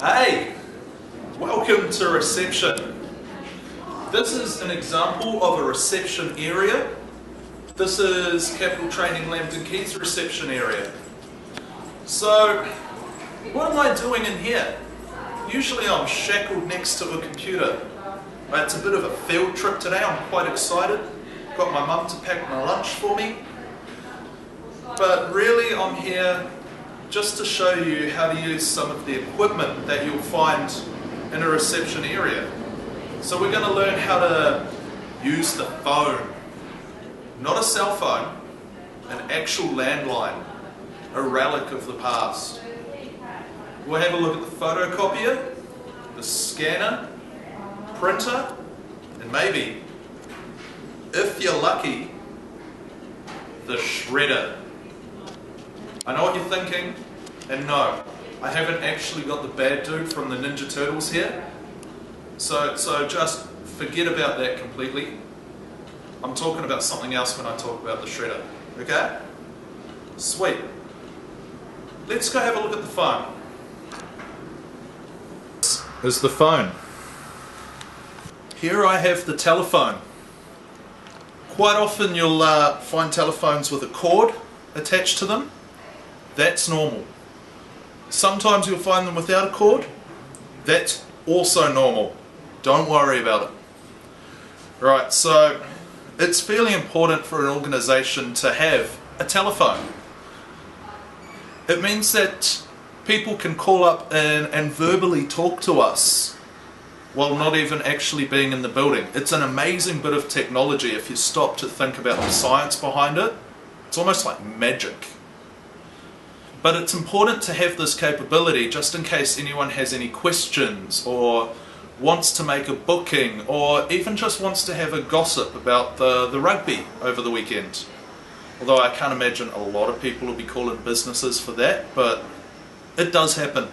Hey, welcome to reception. This is an example of a reception area. This is Capital Training Lambton Keys reception area. So, what am I doing in here? Usually I'm shackled next to a computer. It's a bit of a field trip today, I'm quite excited. Got my mum to pack my lunch for me. But really I'm here just to show you how to use some of the equipment that you'll find in a reception area. So we're going to learn how to use the phone. Not a cell phone, an actual landline, a relic of the past. We'll have a look at the photocopier, the scanner, printer, and maybe, if you're lucky, the shredder. I know what you're thinking, and no, I haven't actually got the bad dude from the Ninja Turtles here, so just forget about that completely. I'm talking about something else when I talk about the shredder, okay? Sweet. Let's go have a look at the phone. This is the phone. Here I have the telephone. Quite often you'll find telephones with a cord attached to them. That's normal. Sometimes you'll find them without a cord. That's also normal. Don't worry about it. Right, so it's fairly important for an organisation to have a telephone. It means that people can call up and verbally talk to us while not even actually being in the building. It's an amazing bit of technology if you stop to think about the science behind it. It's almost like magic. But it's important to have this capability just in case anyone has any questions or wants to make a booking or even just wants to have a gossip about the rugby over the weekend. Although I can't imagine a lot of people will be calling businesses for that, but it does happen,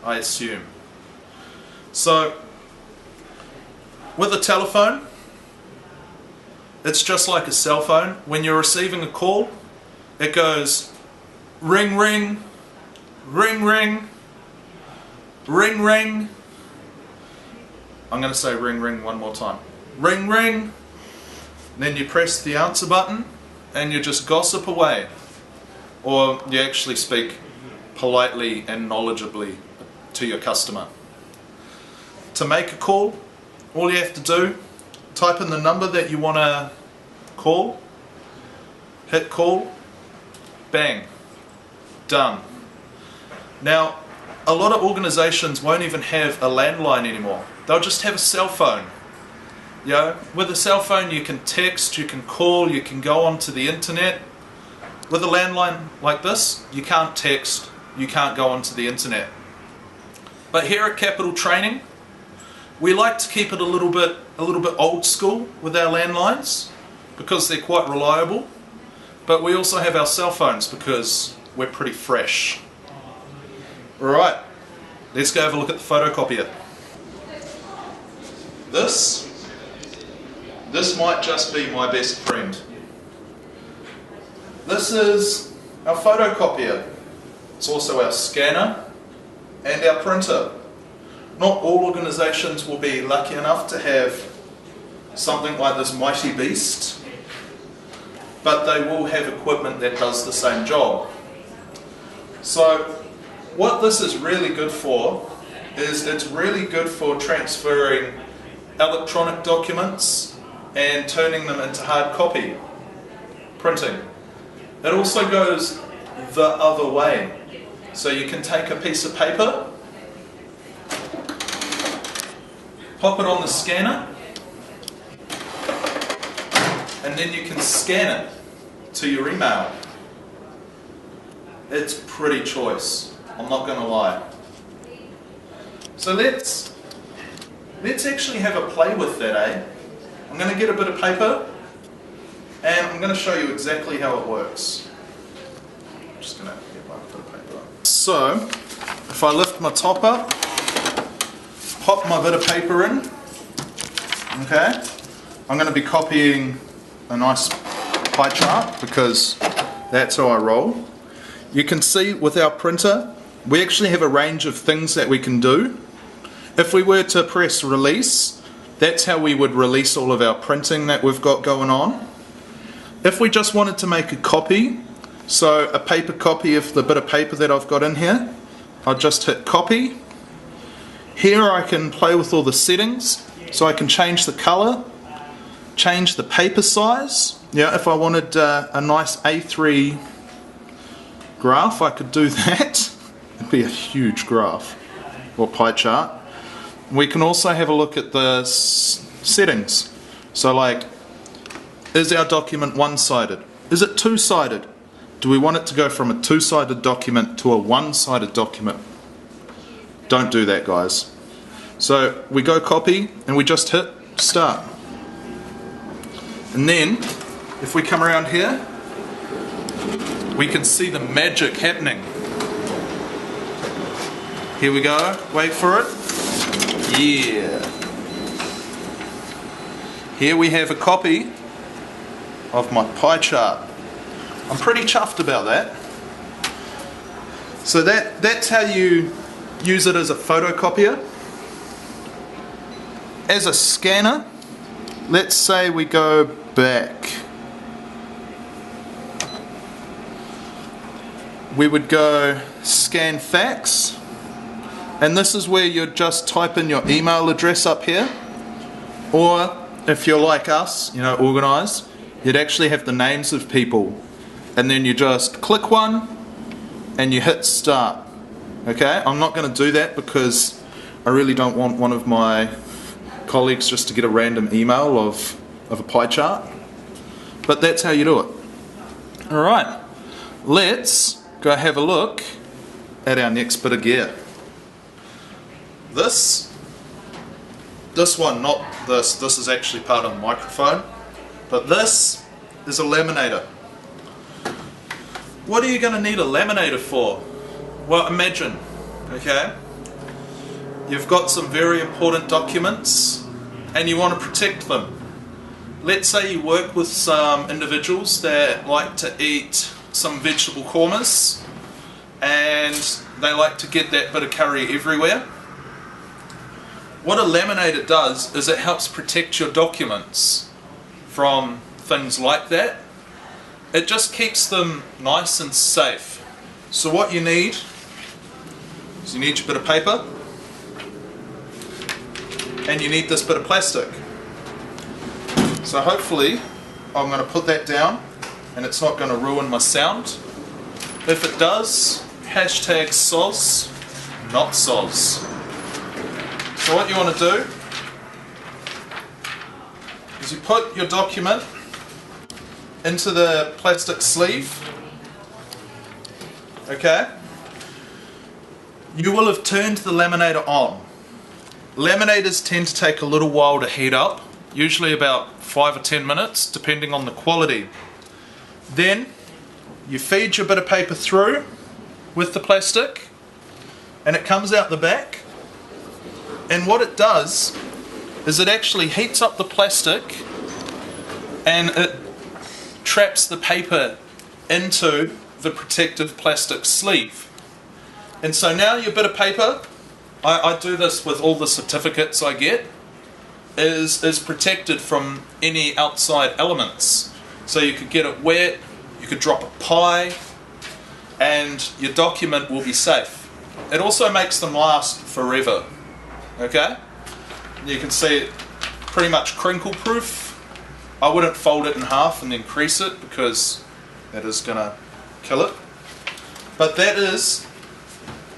I assume. So, with a telephone, it's just like a cell phone. When you're receiving a call, it goes ring ring, ring ring, ring ring. I'm going to say ring ring one more time. Ring ring. Then you press the answer button and you just gossip away. Or you actually speak politely and knowledgeably to your customer. To make a call, all you have to do, type in the number that you want to call, hit call, bang, done. Now, a lot of organisations won't even have a landline anymore. They'll just have a cell phone. You know, with a cell phone you can text, you can call, you can go onto the internet. With a landline like this, you can't text, you can't go onto the internet. But here at Capital Training, we like to keep it a little bit old school with our landlines because they're quite reliable. But we also have our cell phones because we're pretty fresh. Alright, let's go have a look at the photocopier. This might just be my best friend. This is our photocopier. It's also our scanner and our printer. Not all organisations will be lucky enough to have something like this mighty beast, but they will have equipment that does the same job. So what this is really good for is it's really good for transferring electronic documents and turning them into hard copy, printing. It also goes the other way. So you can take a piece of paper, pop it on the scanner, and then you can scan it to your email. It's pretty choice, I'm not going to lie. So let's actually have a play with that, eh? I'm going to get a bit of paper and I'm going to show you exactly how it works. I'm just going to get my bit of paper. So, if I lift my top up, pop my bit of paper in, okay, I'm going to be copying a nice pie chart because that's how I roll. You can see with our printer we actually have a range of things that we can do. If we were to press release, that's how we would release all of our printing that we've got going on. If we just wanted to make a copy, so a paper copy of the bit of paper that I've got in here, I'll just hit copy. Here I can play with all the settings, so I can change the color, change the paper size. Yeah, if I wanted a nice A3 graph, I could do that. It'd be a huge graph or pie chart. We can also have a look at the settings. So like, is our document one-sided? Is it two-sided? Do we want it to go from a two-sided document to a one-sided document? Don't do that, guys. So we go copy and we just hit start. And then if we come around here, we can see the magic happening. Here we go, wait for it. Yeah. Here we have a copy of my pie chart. I'm pretty chuffed about that. So that's how you use it as a photocopier. As a scanner, let's say we go back. We would go scan fax, and this is where you'd just type in your email address up here, or if you're like us, you know, organised, you'd actually have the names of people, and then you just click one and you hit start. Okay, I'm not going to do that because I really don't want one of my colleagues just to get a random email of a pie chart, but that's how you do it. Alright, let's go have a look at our next bit of gear. This one, not this is actually part of the microphone, but this is a laminator. What are you going to need a laminator for? Well, imagine, okay, you've got some very important documents and you want to protect them. Let's say you work with some individuals that like to eat some vegetable kormas and they like to get that bit of curry everywhere. What a laminator does is it helps protect your documents from things like that. It just keeps them nice and safe. So what you need is you need your bit of paper and you need this bit of plastic. So hopefully I'm going to put that down and it's not going to ruin my sound. If it does, hashtag soz, not soz. So what you want to do is you put your document into the plastic sleeve. Okay? You will have turned the laminator on. Laminators tend to take a little while to heat up, usually about 5 or 10 minutes, depending on the quality. Then you feed your bit of paper through with the plastic, and it comes out the back. And what it does is it actually heats up the plastic and it traps the paper into the protective plastic sleeve. And so now your bit of paper, I do this with all the certificates I get, is protected from any outside elements. So you could get it wet, you could drop a pie, and your document will be safe. It also makes them last forever. Okay? You can see it pretty much crinkle proof. I wouldn't fold it in half and then crease it because that is going to kill it. But that is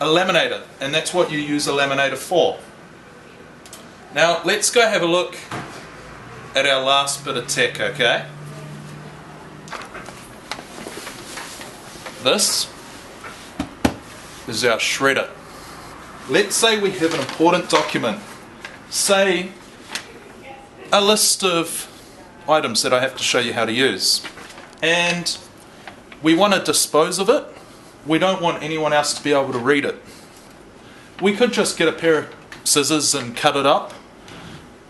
a laminator, and that's what you use a laminator for. Now let's go have a look at our last bit of tech, okay? This is our shredder. Let's say we have an important document, say a list of items that I have to show you how to use, and we want to dispose of it. We don't want anyone else to be able to read it. We could just get a pair of scissors and cut it up,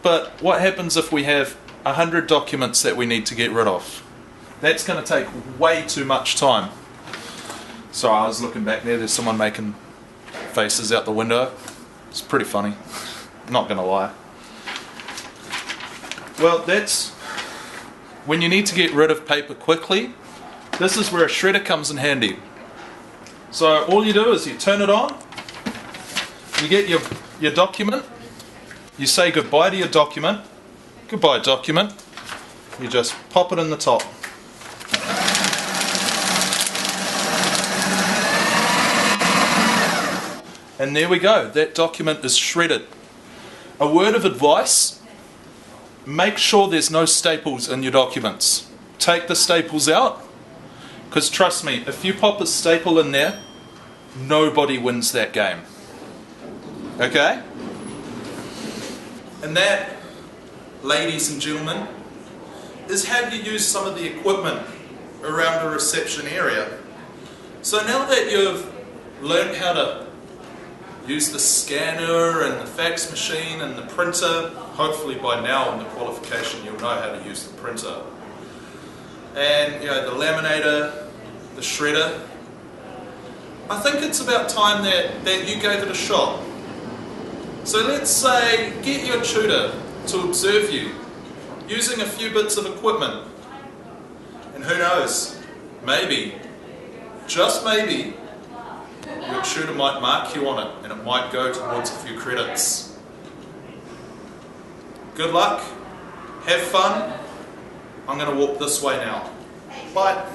but what happens if we have 100 documents that we need to get rid of? That's going to take way too much time. Sorry, I was looking back there, there's someone making faces out the window. It's pretty funny, not gonna lie. Well, that's when you need to get rid of paper quickly. This is where a shredder comes in handy. So all you do is you turn it on, you get your document, you say goodbye to your document, goodbye document, you just pop it in the top. And there we go, that document is shredded. A word of advice, make sure there's no staples in your documents. Take the staples out, because trust me, if you pop a staple in there, nobody wins that game. Okay? And that, ladies and gentlemen, is how you use some of the equipment around a reception area. So now that you've learned how to use the scanner and the fax machine and the printer, hopefully by now in the qualification you'll know how to use the printer, and the laminator, the shredder, I think it's about time that you gave it a shot. So let's say, get your tutor to observe you using a few bits of equipment, and who knows, maybe, just maybe, your tutor might mark you on it and it might go towards a few credits. Good luck, have fun. I'm going to walk this way now. Bye.